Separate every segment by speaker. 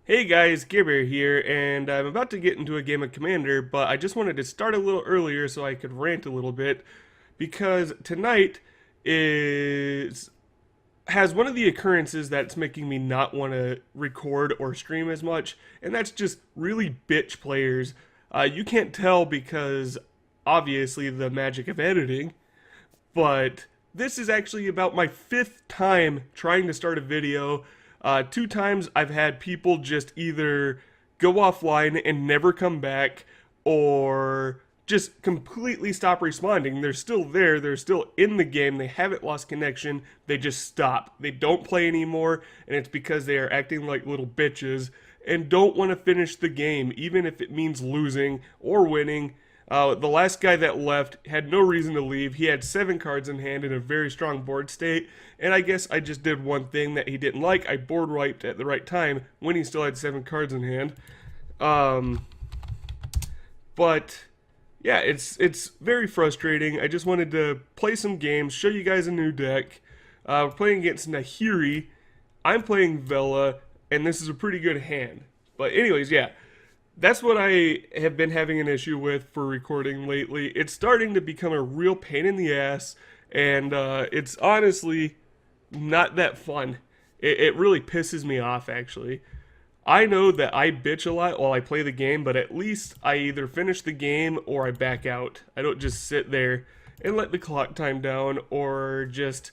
Speaker 1: Hey guys, GareBear here, and I'm about to get into a game of Commander, but I just wanted to start a little earlier so I could rant a little bit, because tonight is has one of the occurrences that's making me not want to record or stream as much, and that's just really bitch players. You can't tell because obviously the magic of editing, but this is actually about my fifth time trying to start a video. Two times I've had people just either go offline and never come back, or just completely stop responding. They're still there, they're still in the game, they haven't lost connection, they just stop. They don't play anymore, and it's because they are acting like little bitches and don't want to finish the game, even if it means losing or winning. The last guy that left had no reason to leave. He had 7 cards in hand in a very strong board state, and I guess I just did one thing that he didn't like. I board wiped at the right time when he still had 7 cards in hand. Um, but yeah, it's very frustrating. I just wanted to play some games, show you guys a new deck. We're playing against Nahiri. I'm playing Vela, and this is a pretty good hand. But anyways, yeah, that's what I have been having an issue with for recording lately. It's starting to become a real pain in the ass, and it's honestly not that fun. It really pisses me off, actually. I know that I bitch a lot while I play the game, but at least I either finish the game or I back out. I don't just sit there and let the clock time down or just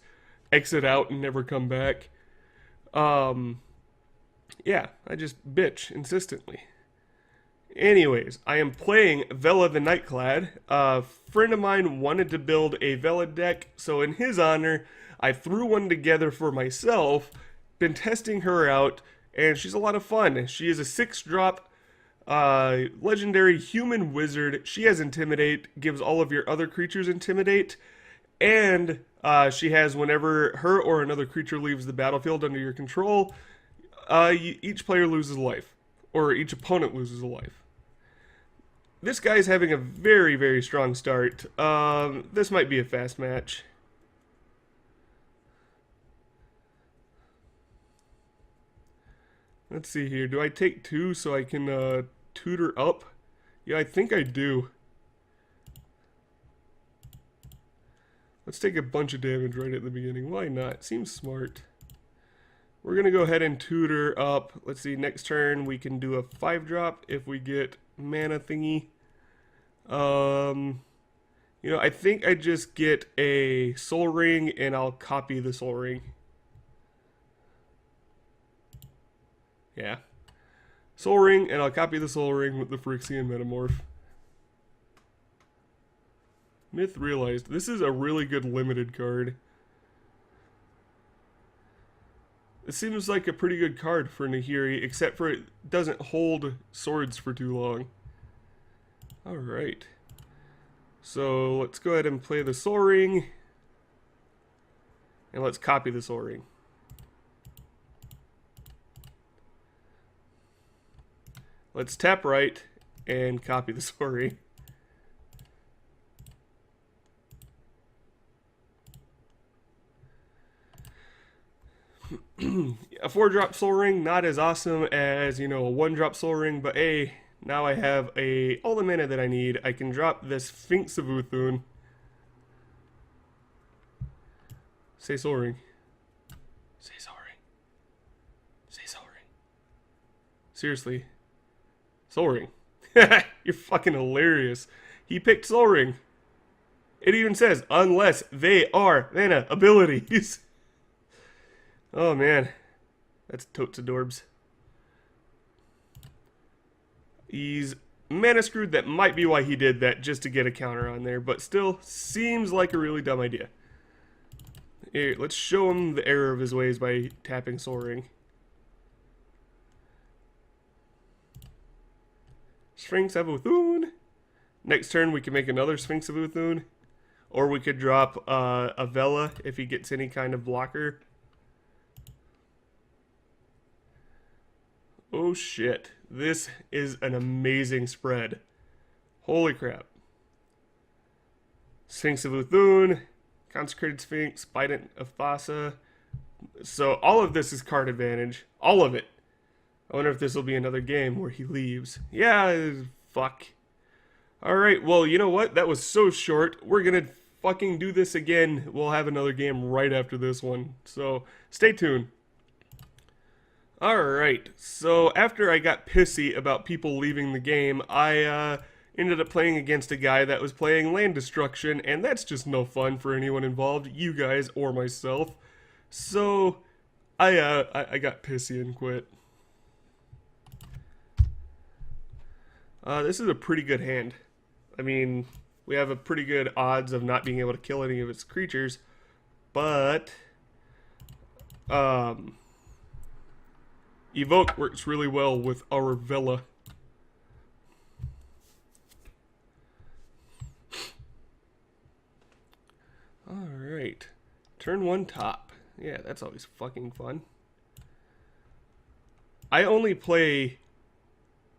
Speaker 1: exit out and never come back. Um, yeah, I just bitch insistently. Anyways, I am playing Vela the Nightclad. A friend of mine wanted to build a Vela deck, so in his honor, I threw one together for myself. Been testing her out, and she's a lot of fun. She is a 6-drop legendary human wizard. She has Intimidate, gives all of your other creatures Intimidate, and she has whenever her or another creature leaves the battlefield under your control, each player loses a life, or each opponent loses a life. This guy's having a very, very strong start. This might be a fast match. Let's see here. Do I take 2 so I can tutor up? Yeah, I think I do. Let's take a bunch of damage right at the beginning. Why not? Seems smart. We're going to go ahead and tutor up. Let's see, next turn we can do a 5-drop if we get mana thingy. I think I just get a soul ring and I'll copy the soul ring. Yeah. Soul ring, and I'll copy the soul ring with the Phyrexian Metamorph. Myth realized. This is a really good limited card. It seems like a pretty good card for Nahiri, except for it doesn't hold swords for too long. Alright. So let's go ahead and play the Soul Ring. And let's copy the Soul Ring. Let's tap right and copy the Soul Ring. A 4-drop Soul Ring, not as awesome as, a 1-drop Soul Ring, but now I have all the mana that I need. I can drop this Sphinx of Uthun. Say Soul Ring. Say Soul Ring. Say Soul Ring. Seriously. Soul Ring. You're fucking hilarious. He picked Soul Ring. It even says, unless they are mana abilities. Oh man. That's totes adorbs. He's mana screwed. That might be why he did that, just to get a counter on there, but still seems like a really dumb idea. Here, let's show him the error of his ways by tapping Soul Ring. Sphinx of Uthun. Next turn we can make another Sphinx of Uthun. Or we could drop a Vela if he gets any kind of blocker. Oh shit. This is an amazing spread. Holy crap. Sphinx of Uthun, Consecrated Sphinx, Bident of Thassa. So all of this is card advantage. All of it. I wonder if this will be another game where he leaves. Yeah, fuck. Alright, well, you know what? That was so short. We're gonna fucking do this again. We'll have another game right after this one. So, stay tuned. Alright, so after I got pissy about people leaving the game, I ended up playing against a guy that was playing land destruction, and that's just no fun for anyone involved, you guys or myself. So, I got pissy and quit. This is a pretty good hand. I mean, we have a pretty good odds of not being able to kill any of its creatures, but Evoke works really well with our Vela. Alright. Turn 1 top. Yeah, that's always fucking fun. I only play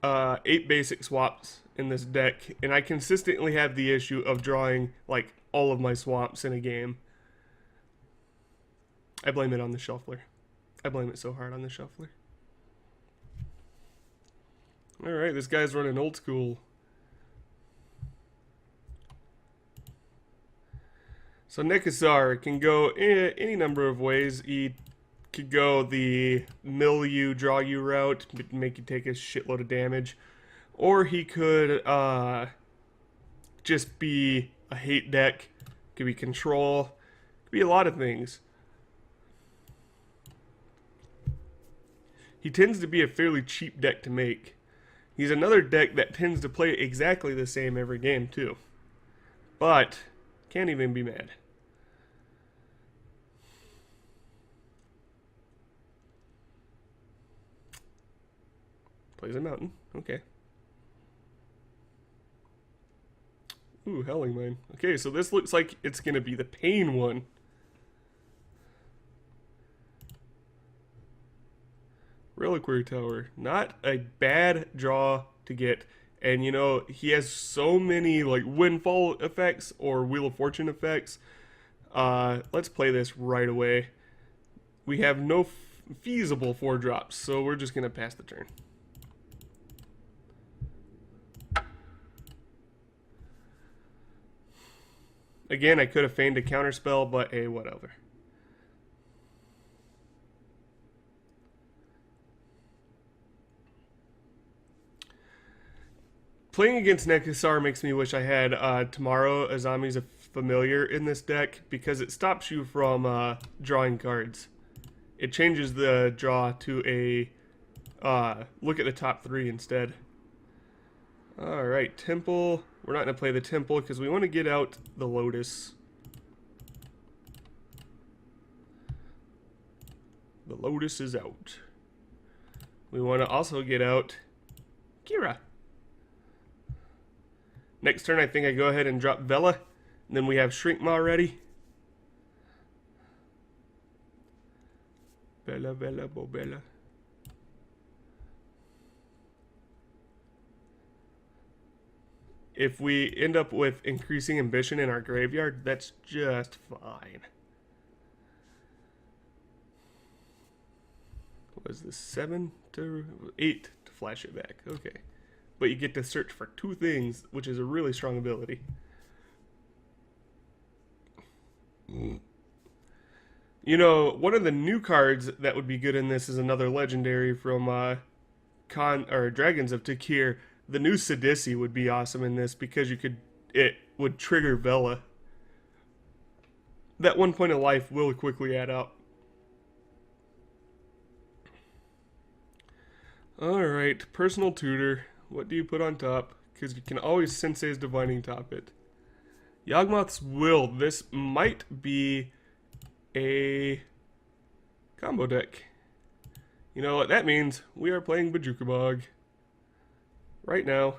Speaker 1: 8 basic swaps in this deck, and I consistently have the issue of drawing, like, all of my swaps in a game. I blame it on the shuffler. I blame it so hard on the shuffler. Alright, this guy's running old school. So Nekusar can go any number of ways. He could go the mill you, draw you route, make you take a shitload of damage. Or he could just be a hate deck. Could be control. Could be a lot of things. He tends to be a fairly cheap deck to make. He's another deck that tends to play exactly the same every game too. But can't even be mad. Plays a mountain. Okay. Ooh, Helling Mine. Okay, so this looks like it's going to be the pain one. Reliquary Tower. Not a bad draw to get. And, you know, he has so many, like, windfall effects or Wheel of Fortune effects. Let's play this right away. We have no feasible 4-drops, so we're just going to pass the turn. Again, I could have feigned a counterspell, but hey, whatever. Playing against Nekusar makes me wish I had Tomorrow Azami's a familiar in this deck, because it stops you from drawing cards. It changes the draw to a look at the top 3 instead. Alright, Temple. We're not going to play the Temple because we want to get out the Lotus. The Lotus is out. We want to also get out Kira. Next turn, I think I go ahead and drop Vela. And then we have Shrinkmaw ready. Vela, Vela, Bobella. If we end up with increasing ambition in our graveyard, that's just fine. Was this 7 to 8 to flash it back? Okay. But you get to search for 2 things, which is a really strong ability. You know, one of the new cards that would be good in this is another legendary from Dragons of Takir. The new Sidisi would be awesome in this because it would trigger Vela. That 1 point of life will quickly add up. Alright, Personal Tutor. What do you put on top? Because you can always Sensei's Divining top it. Yawgmoth's Will. This might be a combo deck. You know what that means? We are playing Bojuka Bog. Right now.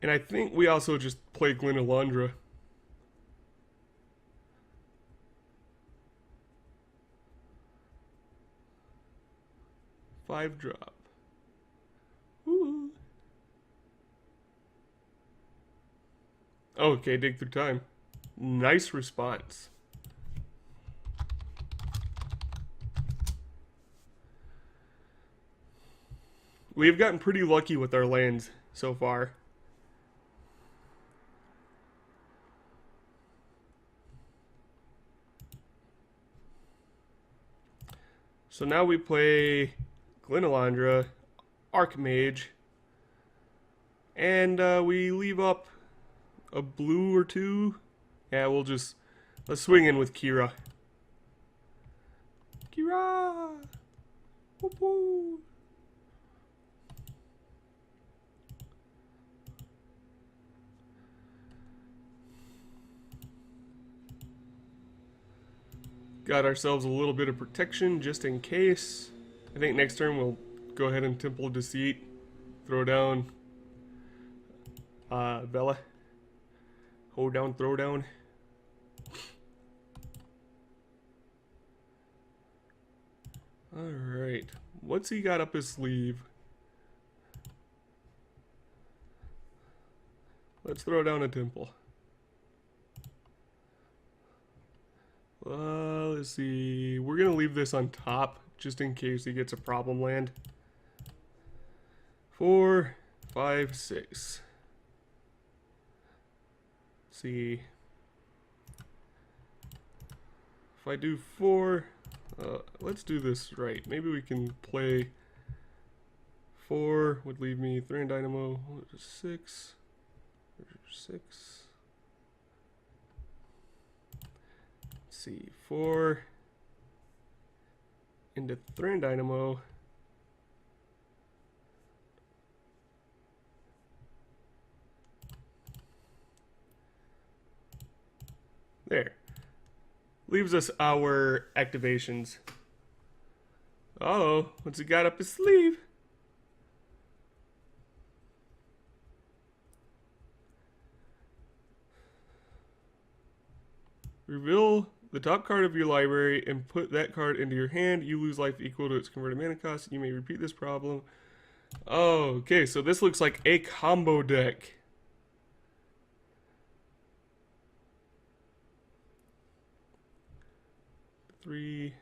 Speaker 1: And I think we also just play Glenalandra. Five drop. Ooh. Okay, dig through time. Nice response. We've gotten pretty lucky with our lands so far. So now we play Glenalandra, Archmage, and we leave up a blue or two. Yeah, let's swing in with Kira. Kira! Whoop-whoop. Got ourselves a little bit of protection just in case. I think next turn we'll go ahead and Temple of Deceit. Throw down Vela. Hold down, throw down. Alright. What's he got up his sleeve? Let's throw down a temple. Let's see. We're going to leave this on top just in case he gets a problem land. 4, 5, 6. Let's see. If I do 4, let's do this right. Maybe we can play 4 would leave me 3 in Dynamo, 6, 6. See, 4 into 3 in Dynamo. There. Leaves us our activations. Uh-oh, what's he got up his sleeve? Reveal the top card of your library and put that card into your hand. You lose life equal to its converted mana cost. You may repeat this problem. Oh, okay, so this looks like a combo deck. Three.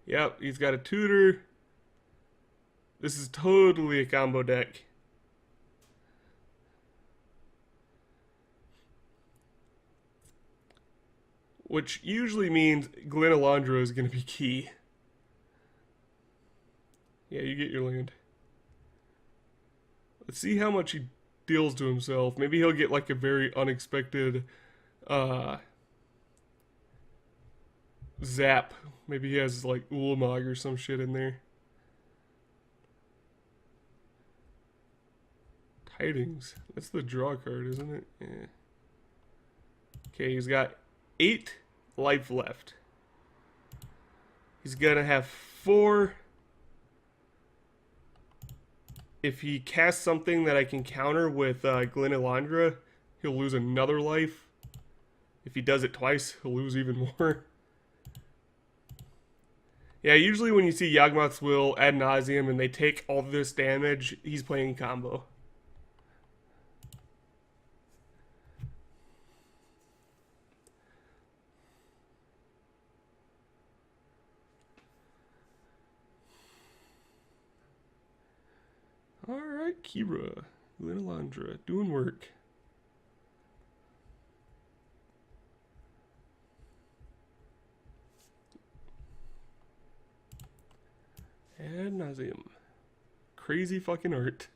Speaker 1: Yep, he's got a tutor. This is totally a combo deck. Which usually means Glenalandra is going to be key. Yeah, you get your land. Let's see how much he deals to himself. Maybe he'll get like a very unexpected zap. Maybe he has like Ulamog or some shit in there. Tidings. That's the draw card, isn't it? Yeah. Okay, he's got 8 life left. He's gonna have 4. If he casts something that I can counter with Glenalandra, he'll lose another life. If he does it twice, he'll lose even more. Yeah, usually when you see Yawgmoth's Will ad nauseum and they take all this damage, he's playing combo. Alright, Kira. Glenalandra, doing work. Ad nauseum. Crazy fucking art.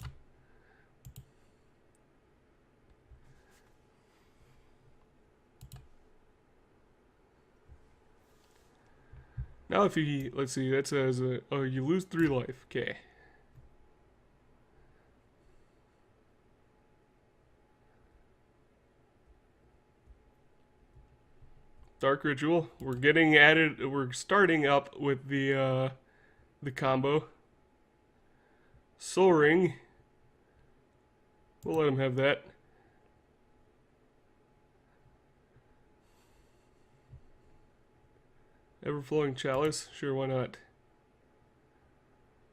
Speaker 1: Now if he, let's see, that says, oh, you lose 3 life. Okay. Dark Ritual. We're getting added, we're starting up with the combo. Soul Ring. We'll let him have that. Everflowing Chalice. Sure, why not?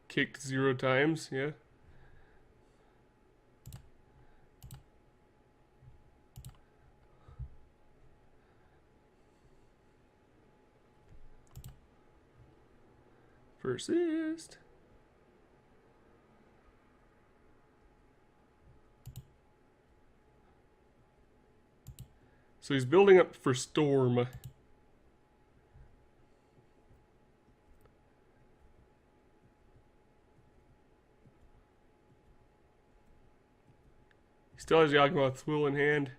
Speaker 1: Kicked 0 times, yeah. Persist. So he's building up for Storm. He still has Yawgmoth's Will in hand.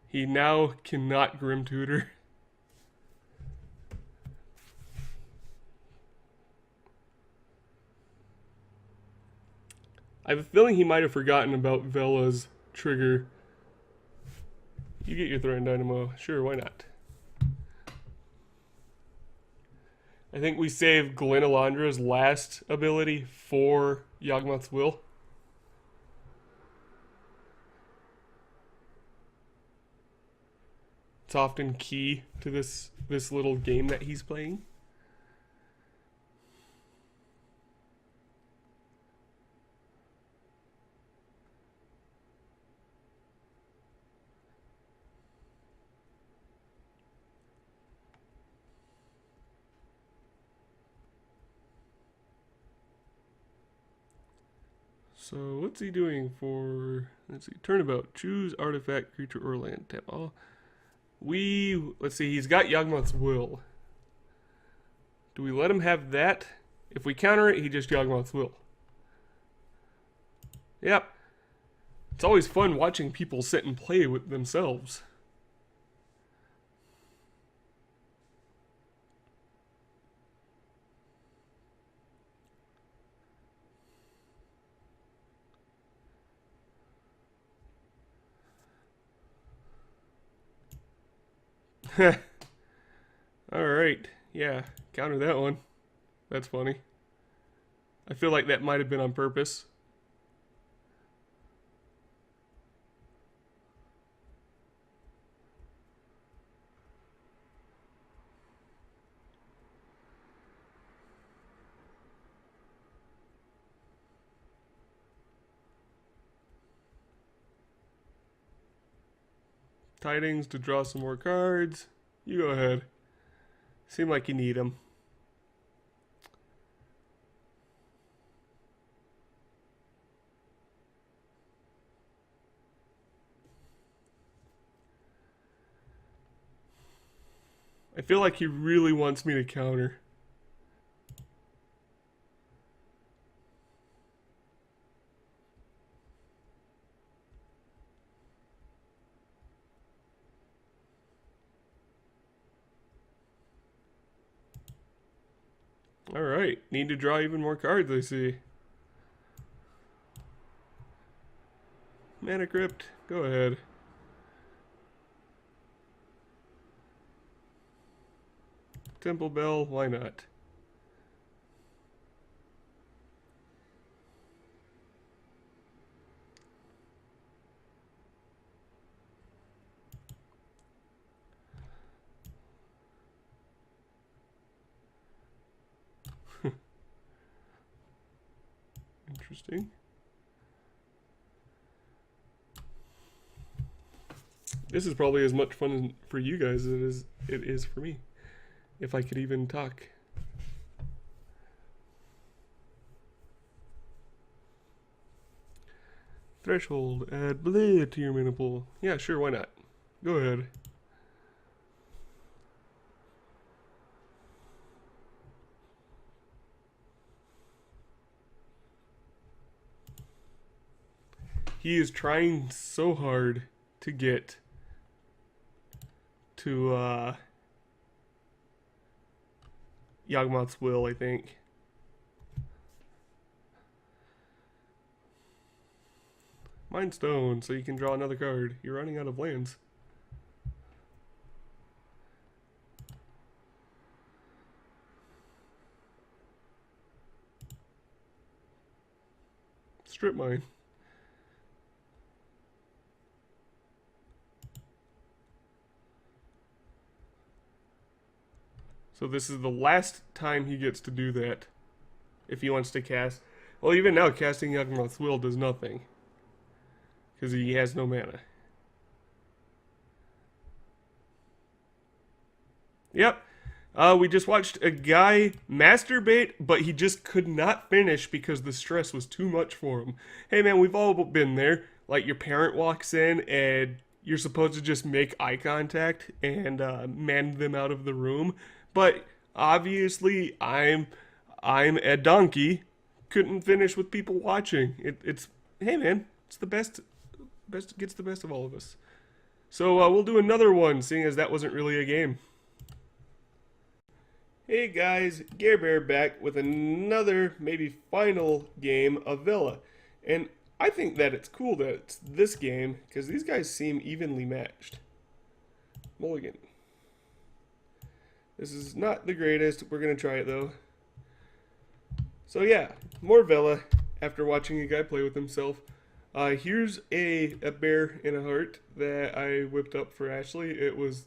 Speaker 1: He now cannot Grim Tutor. I have a feeling he might have forgotten about Vela's trigger. You get your Threatened Dynamo. Sure, why not? I think we saved Glenalandra's last ability for Yawgmoth's Will. It's often key to this little game that he's playing. So what's he doing for, let's see, turnabout. Choose artifact, creature, or land. Tap all. Let's see, he's got Yawgmoth's Will. Do we let him have that? If we counter it, he just Yawgmoth's Will. Yep. It's always fun watching people sit and play with themselves. Alright, yeah, counter that one. That's funny. I feel like that might have been on purpose. Tidings to draw some more cards. You go ahead. Seem like you need them. I feel like he really wants me to counter. Alright, need to draw even more cards, I see. Mana Crypt, go ahead. Temple Bell, why not? Interesting. This is probably as much fun for you guys as it is for me. If I could even talk. Threshold, add Blade to your mana pool. Yeah, sure, why not? Go ahead. He is trying so hard to get to Yawgmoth's Will, I think. Mind Stone, so you can draw another card. You're running out of lands. Strip Mine. So this is the last time he gets to do that. If he wants to cast. Well, even now, casting Yawgmoth's Will does nothing. Because he has no mana. Yep. We just watched a guy masturbate, but he just could not finish because the stress was too much for him. Hey man, we've all been there. Like your parent walks in and you're supposed to just make eye contact and man them out of the room, but obviously I'm a donkey. Couldn't finish with people watching. It's hey man, it's the best gets the best of all of us. So we'll do another one, seeing as that wasn't really a game. Hey guys, GareBear back with another, maybe final game of Vela. And I think that it's cool that it's this game, because these guys seem evenly matched. Mulligan. This is not the greatest, we're going to try it though. So yeah, more Vela after watching a guy play with himself. Here's a bear in a heart that I whipped up for Ashley. It was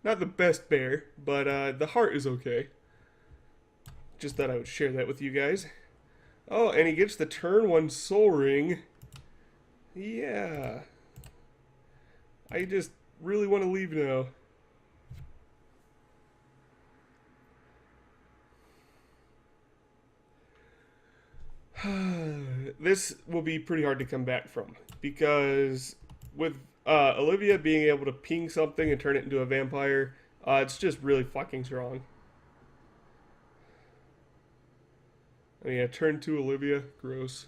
Speaker 1: not the best bear, but the heart is okay. Just thought I would share that with you guys. Oh, and he gets the turn 1 soul ring. Yeah. I just really want to leave now. This will be pretty hard to come back from, because with Olivia being able to ping something and turn it into a vampire, it's just really fucking strong. Oh yeah, turn 2 Olivia, gross.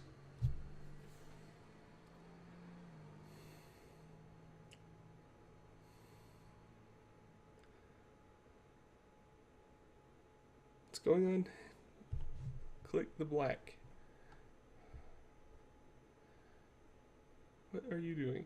Speaker 1: What's going on? Click the black. What are you doing?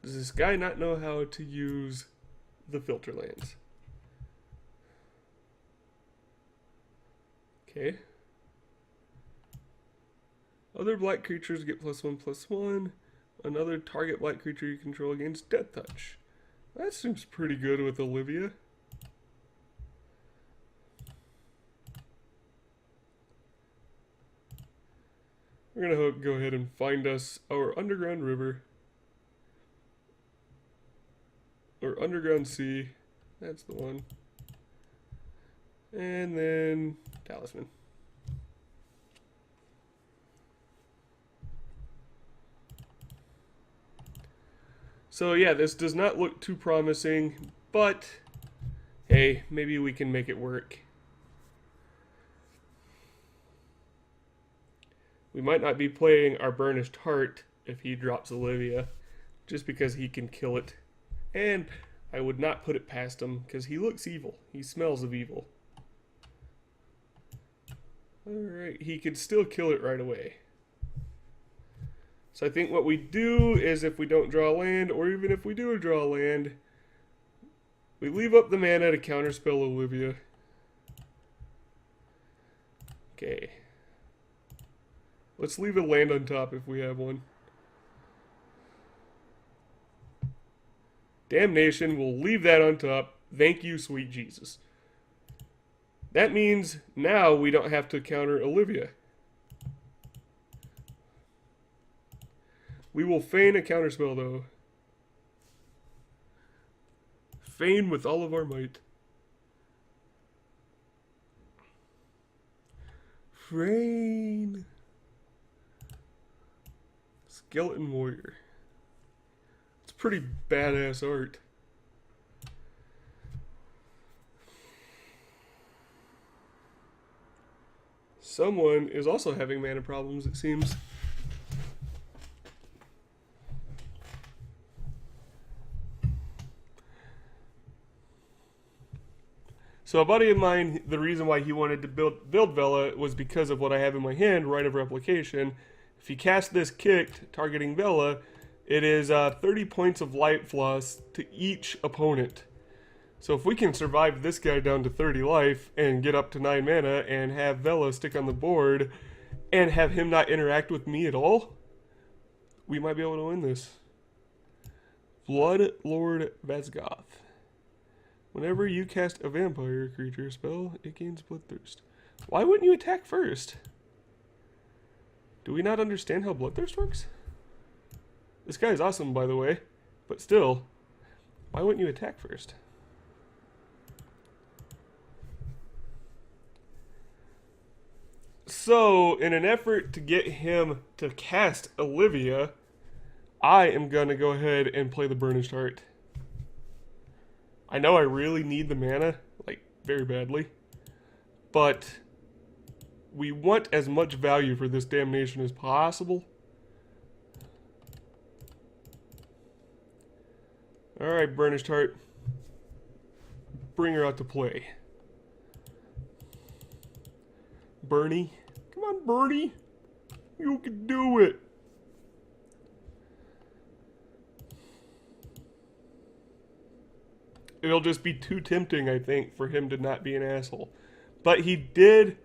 Speaker 1: Does this guy not know how to use the filter lands? Okay. Other black creatures get +1/+1. Another target black creature you control gains Death Touch. That seems pretty good with Olivia. We're gonna go ahead and find us our underground river. Or underground sea. That's the one. And then talisman. So yeah, this does not look too promising, but hey, maybe we can make it work. We might not be playing our Burnished Heart if he drops Olivia, just because he can kill it. And I would not put it past him, because he looks evil. He smells of evil. Alright, he could still kill it right away. So I think what we do is, if we don't draw land, or even if we do draw land, we leave up the mana to counterspell Olivia. Okay. Let's leave a land on top if we have one. Damnation, we'll leave that on top. Thank you, sweet Jesus. That means now we don't have to counter Olivia. We will feign a counterspell, though. Feign with all of our might. Feign. Skeleton Warrior. It's pretty badass art. Someone is also having mana problems, it seems. So a buddy of mine, the reason why he wanted to build Vela was because of what I have in my hand, Rite of Replication. If you cast this kicked, targeting Vela, it is 30 points of life loss to each opponent. So if we can survive this guy down to 30 life and get up to 9 mana and have Vela stick on the board and have him not interact with me at all, we might be able to win this. Blood Lord Vezgoth. Whenever you cast a vampire creature spell, it gains bloodthirst. Why wouldn't you attack first? Do we not understand how bloodthirst works? This guy is awesome, by the way, but still, why wouldn't you attack first? So, in an effort to get him to cast Olivia, I am gonna go ahead and play the Burnished Heart. I know I really need the mana, like, very badly, but we want as much value for this damnation as possible. Alright, Burnished Heart. Bring her out to play. Bernie. Come on, Bernie. You can do it. It'll just be too tempting, I think, for him to not be an asshole. But he did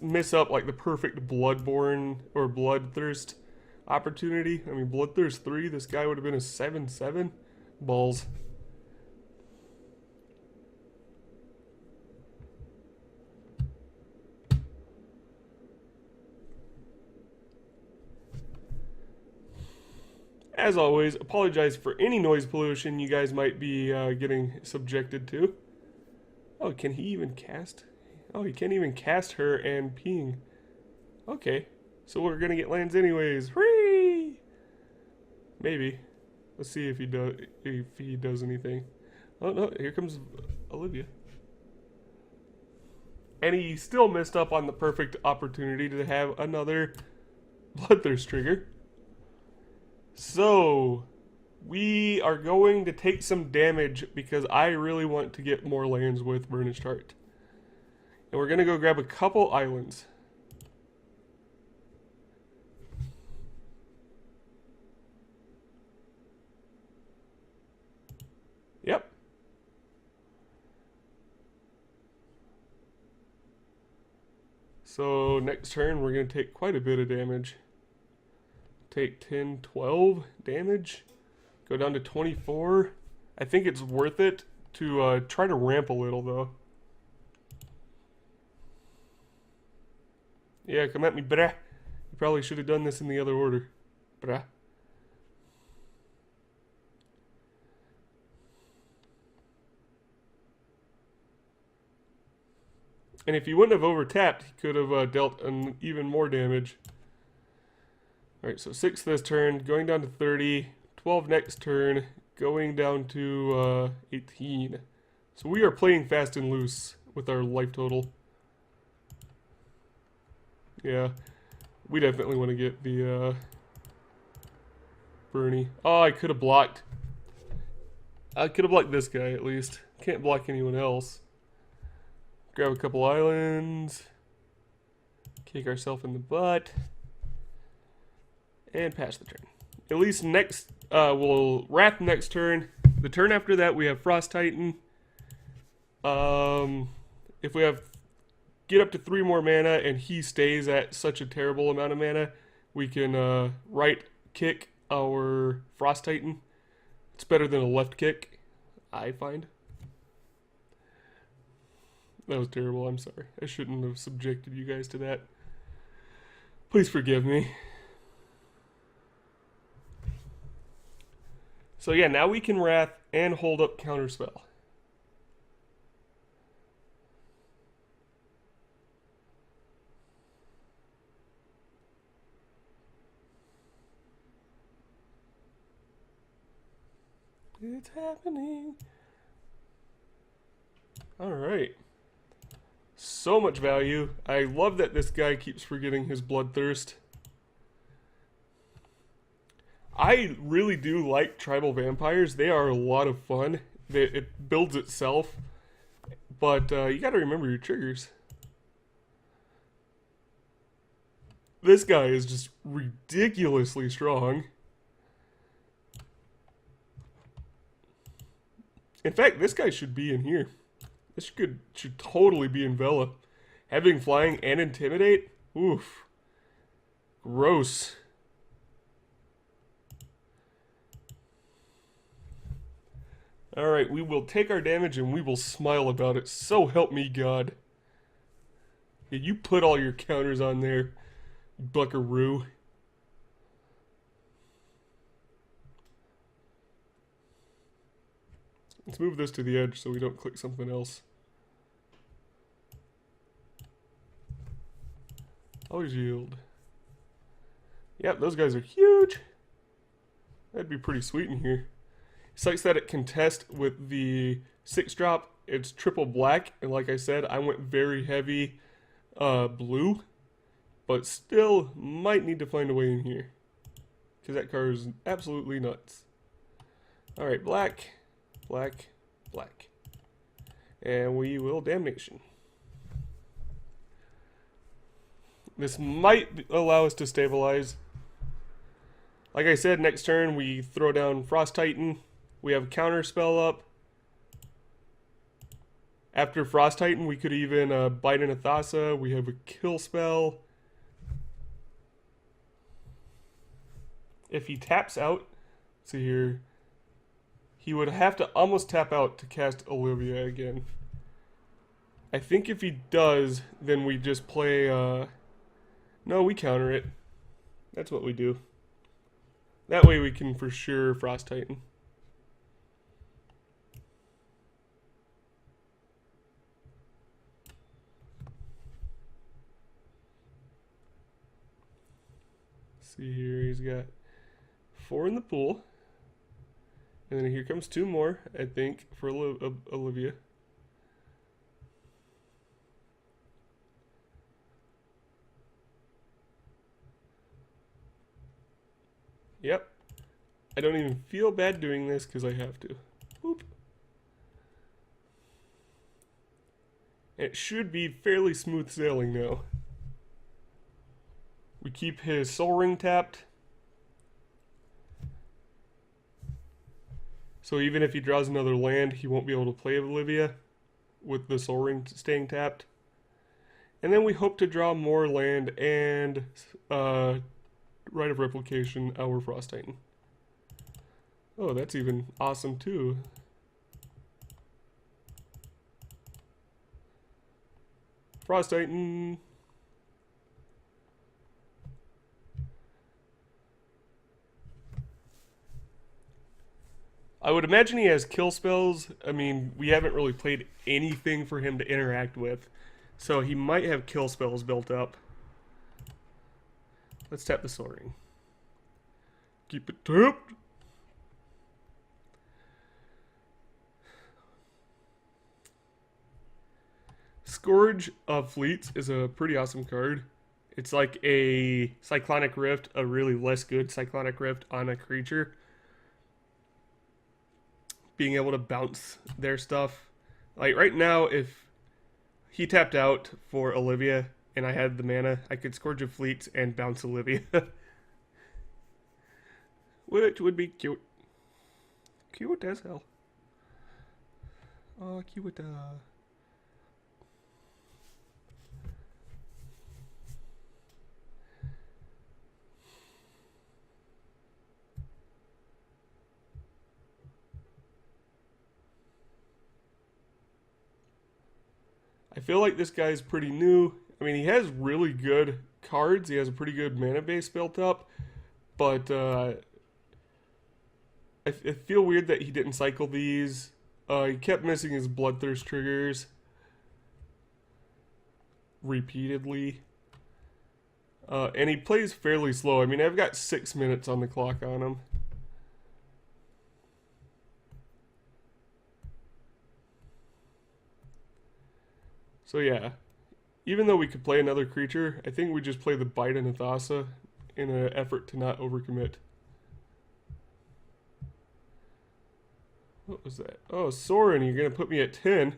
Speaker 1: miss up, like, the perfect Bloodborne or Bloodthirst opportunity. I mean, Bloodthirst 3, this guy would have been a 7/7. Balls. As always, apologize for any noise pollution you guys might be getting subjected to. Oh, can he even cast? Oh, he can't even cast her and peeing. Okay, so we're gonna get lands anyways. Whee! Maybe. Let's see if he does anything. Oh no, here comes Olivia. And he still missed up on the perfect opportunity to have another Bloodthirst trigger. So, we are going to take some damage because I really want to get more lands with Burnished Heart. And we're going to go grab a couple islands. Yep. So, next turn we're going to take quite a bit of damage. Take 10, 12 damage. Go down to 24. I think it's worth it to try to ramp a little, though. Yeah, come at me, brah. You probably should have done this in the other order. Brah. And if he wouldn't have overtapped, he could have dealt even more damage. Alright, so 6 this turn, going down to 30, 12 next turn, going down to 18. So we are playing fast and loose with our life total. Yeah, we definitely want to get the Bernie. Oh, I could have blocked. I could have blocked this guy at least. Can't block anyone else. Grab a couple islands. Kick ourselves in the butt. And pass the turn. At least next, we'll Wrath next turn. The turn after that, we have Frost Titan. If we have get up to 3 more mana and he stays at such a terrible amount of mana, we can right kick our Frost Titan. It's better than a left kick, I find. That was terrible, I'm sorry. I shouldn't have subjected you guys to that. Please forgive me. So yeah, now we can Wrath and hold up Counterspell. It's happening. Alright. So much value. I love that this guy keeps forgetting his Bloodthirst. I really do like tribal vampires. They are a lot of fun. It builds itself. But you gotta remember your triggers. This guy is just ridiculously strong. In fact, this guy should be in here. This should totally be in Vela. Having flying and intimidate? Oof. Gross. Alright, we will take our damage and we will smile about it. So help me God. Yeah, you put all your counters on there, buckaroo. Let's move this to the edge so we don't click something else. Always yield. Yep, those guys are huge. That'd be pretty sweet in here. Sucks that it can test with the 6-drop. It's triple black, and like I said, I went very heavy blue, but still might need to find a way in here because that card is absolutely nuts. All right, black, black, black, and we will damnation. This might allow us to stabilize. Like I said, next turn we throw down Frost Titan. We have counter spell up. After Frost Titan, we could even Bite in a Thassa. We have a kill spell. If he taps out, see here, he would have to almost tap out to cast Olivia again. I think if he does, then we just play, no, we counter it. That's what we do. That way we can for sure Frost Titan. See here, he's got 4 in the pool. And then here comes 2 more, I think, for Olivia. Yep. I don't even feel bad doing this because I have to. Whoop. It should be fairly smooth sailing now. We keep his Soul Ring tapped. So even if he draws another land, he won't be able to play Olivia with the Soul Ring staying tapped. And then we hope to draw more land and Rite of Replication, our Frost Titan. Oh, that's even awesome too. Frost Titan. I would imagine he has kill spells. I mean, we haven't really played anything for him to interact with. So he might have kill spells built up. Let's tap the Soul Ring. Keep it tapped. Scourge of Fleets is a pretty awesome card. It's like a Cyclonic Rift, a really less good Cyclonic Rift on a creature. Being able to bounce their stuff. Like right now, if he tapped out for Olivia and I had the mana, I could Scourge of Fleets and bounce Olivia. Which would be cute. Cute as hell. Oh, cute. I feel like this guy's pretty new. I mean, he has really good cards. He has a pretty good mana base built up. But I feel weird that he didn't cycle these. He kept missing his Bloodthirst triggers repeatedly. And he plays fairly slow. I mean, I've got 6 minutes on the clock on him. So yeah, even though we could play another creature, I think we just play the Bite and Thassa in an effort to not overcommit. What was that? Oh, Soren, you're going to put me at 10.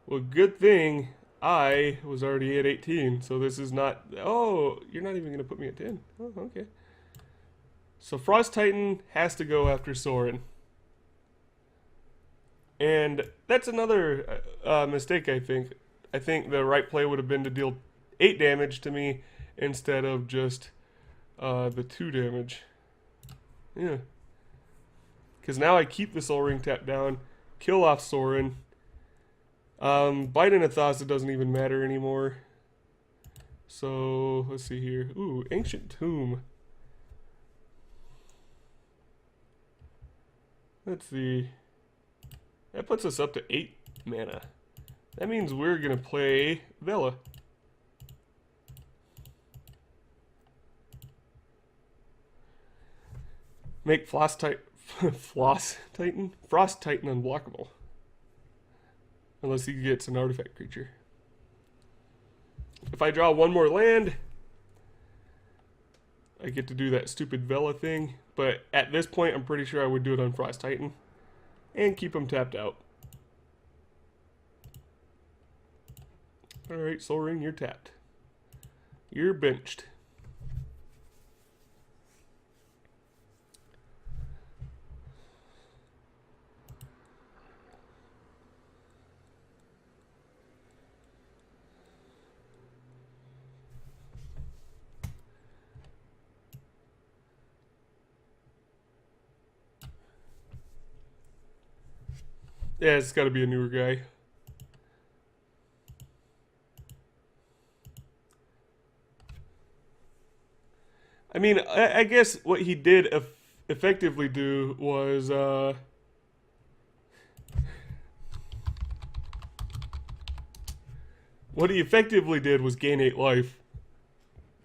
Speaker 1: Well, good thing I was already at 18, so this is not... Oh, you're not even going to put me at 10. Oh, okay. So Frost Titan has to go after Soren. And that's another mistake, I think. I think the right play would have been to deal 8 damage to me instead of just the 2 damage. Yeah. Because now I keep the Soul Ring tapped down, kill off Sorin. Biden and Thassa doesn't even matter anymore. So, let's see here. Ooh, Ancient Tomb. Let's see. That puts us up to 8 mana. That means we're going to play Vela. Make Frost Titan unblockable. Unless he gets an artifact creature. If I draw one more land, I get to do that stupid Vela thing. But at this point, I'm pretty sure I would do it on Frost Titan. And keep him tapped out. Alright, Soul Ring, you're tapped. You're benched. Yeah, it's got to be a newer guy. I mean, I guess what he did effectively do was, what he effectively did was gain 8 life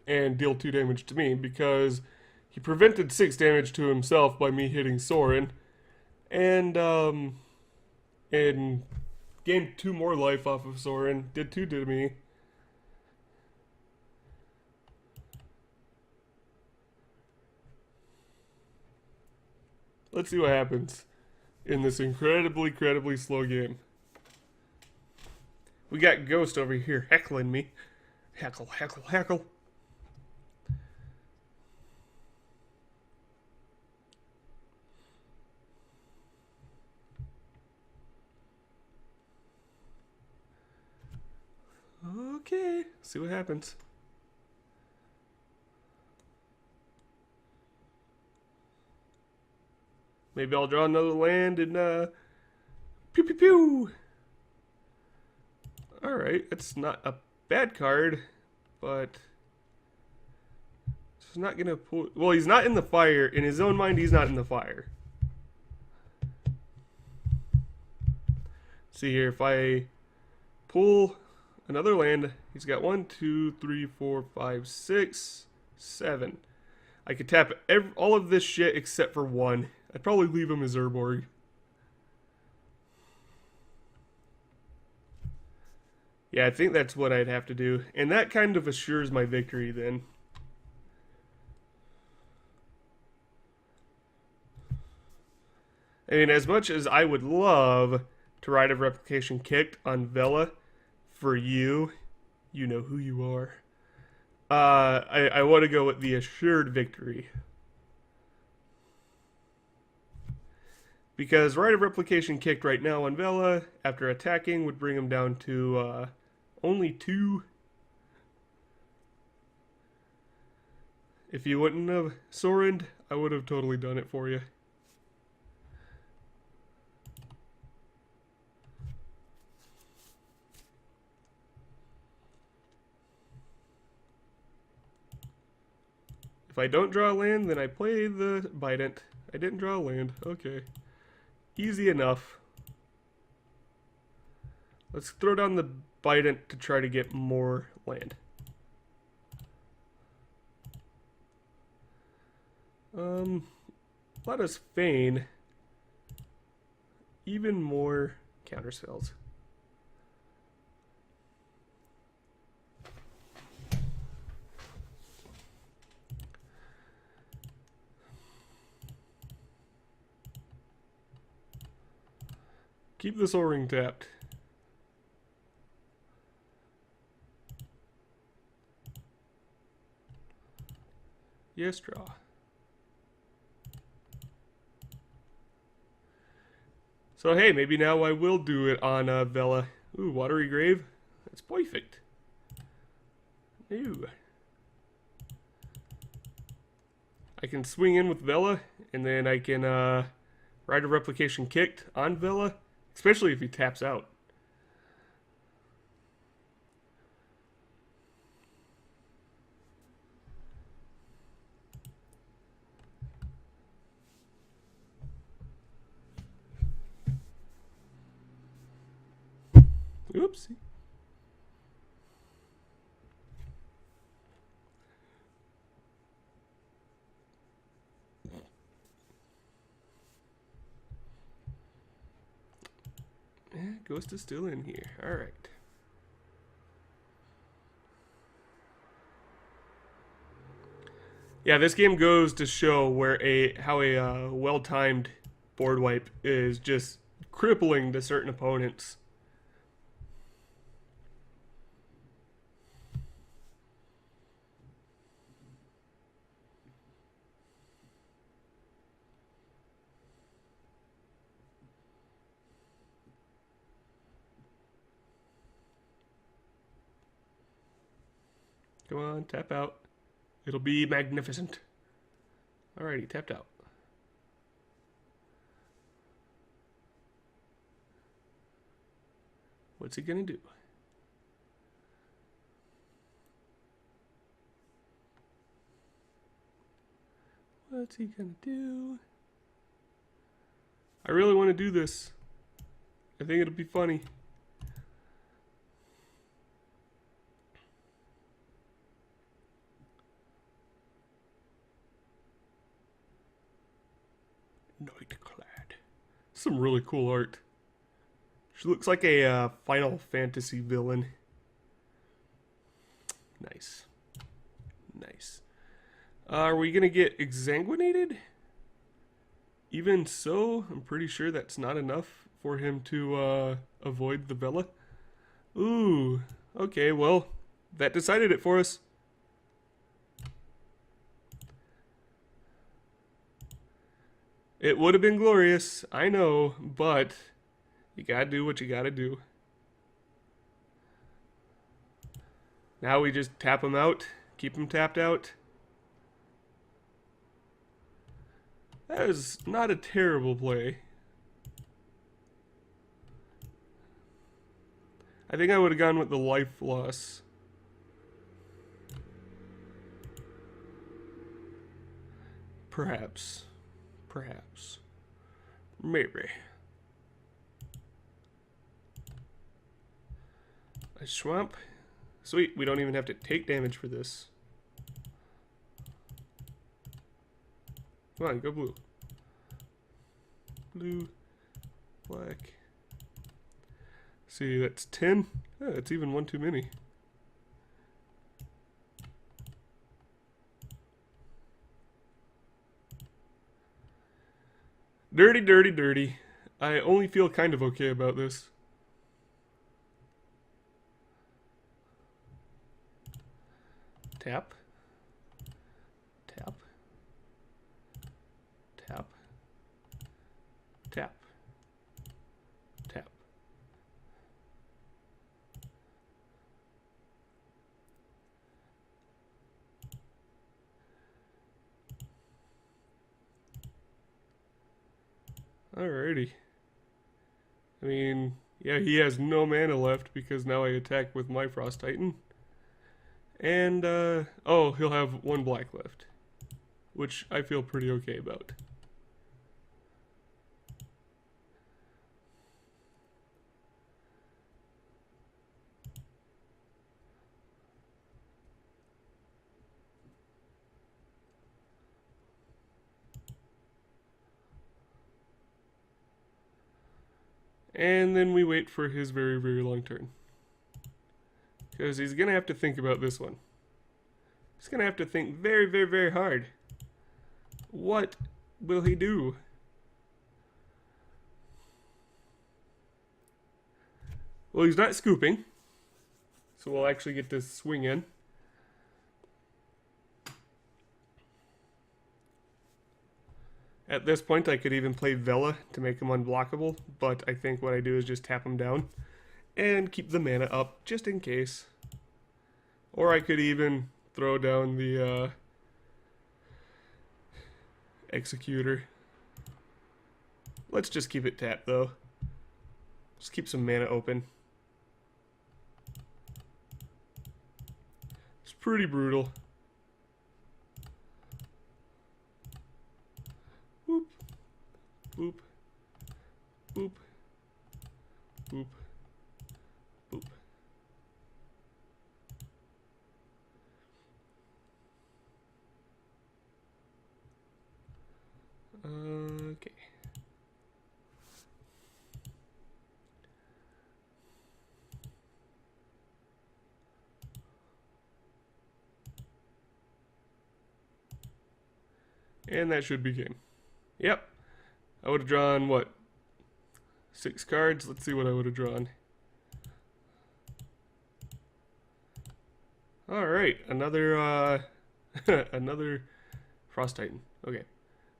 Speaker 1: and deal 2 damage to me, because he prevented 6 damage to himself by me hitting Sorin, and gained 2 more life off of Sorin, did 2 to me. Let's see what happens in this incredibly slow game. We got Ghost over here heckling me. Heckle, heckle, heckle. Okay, see what happens. Maybe I'll draw another land and pew pew pew. Alright, it's not a bad card, but it's not gonna pull. Well, he's not in the fire. In his own mind, he's not in the fire. See here, if I pull another land, he's got 1, 2, 3, 4, 5, 6, 7. I could tap all of this shit except for 1. I'd probably leave him as Urborg. Yeah, I think that's what I'd have to do. And that kind of assures my victory then. I mean, as much as I would love to Rite of Replication kicked on Vela for you, you know who you are. I want to go with the assured victory. Because Rite of Replication kicked right now on Vela, after attacking, would bring him down to only 2. If you wouldn't have Sorined, I would have totally done it for you. If I don't draw a land, then I play the Bident. I didn't draw a land. Okay. Easy enough. Let's throw down the Bident to try to get more land. Let us feign even more counterspells. Keep the Soul Ring tapped. Yes, draw. So hey, maybe now I will do it on Vela. Ooh, Watery Grave. That's perfect. Ooh. I can swing in with Vela, and then I can Rite of Replication kicked on Vela, especially if he taps out. Oopsie. Yeah, Ghost is still in here. Alright. Yeah, this game goes to show where how a well-timed board wipe is just crippling to certain opponents. Come on, tap out. It'll be magnificent. Alrighty, tapped out. What's he gonna do? What's he gonna do? I really want to do this. I think it'll be funny. Nightclad. Some really cool art. She looks like a Final Fantasy villain. Nice. Nice. Are we gonna get exsanguinated? Even so, I'm pretty sure that's not enough for him to avoid the Vela. Ooh, okay, well, that decided it for us. It would have been glorious, I know, but you gotta do what you gotta do. Now we just tap him out, keep him tapped out. That is not a terrible play. I think I would have gone with the life loss. Perhaps. Perhaps. Maybe. A swamp. Sweet, we don't even have to take damage for this. Come on, go blue. Blue. Black. See, that's 10. Oh, that's even one too many. Dirty, dirty, dirty. I only feel kind of okay about this. Tap. Tap. Tap. Tap. Tap. Alrighty. I mean, yeah, he has no mana left because now I attack with my Frost Titan. And, oh, he'll have one black left, which I feel pretty okay about. And then we wait for his very, very long turn. Because he's going to have to think about this one. He's going to have to think very, very, very hard. What will he do? Well, he's not scooping. So we'll actually get to swing in. At this point, I could even play Vela to make him unblockable, but I think what I do is just tap him down and keep the mana up, just in case. Or I could even throw down the Executor. Let's just keep it tapped, though. Just keep some mana open. It's pretty brutal. Boop. Boop. Boop. Boop. Boop. Okay. And that should begin. Yep. I would have drawn, what? 6 cards? Let's see what I would have drawn. Alright, another, another Frost Titan. Okay.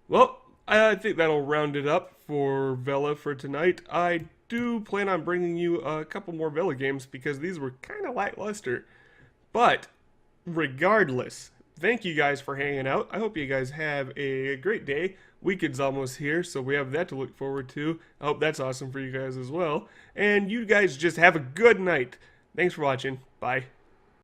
Speaker 1: Well, I think that'll round it up for Vela for tonight. I do plan on bringing you a couple more Vela games because these were kind of lackluster. But, regardless, thank you guys for hanging out. I hope you guys have a great day. Weekend's almost here, so we have that to look forward to. I hope that's awesome for you guys as well. And you guys just have a good night. Thanks for watching. Bye.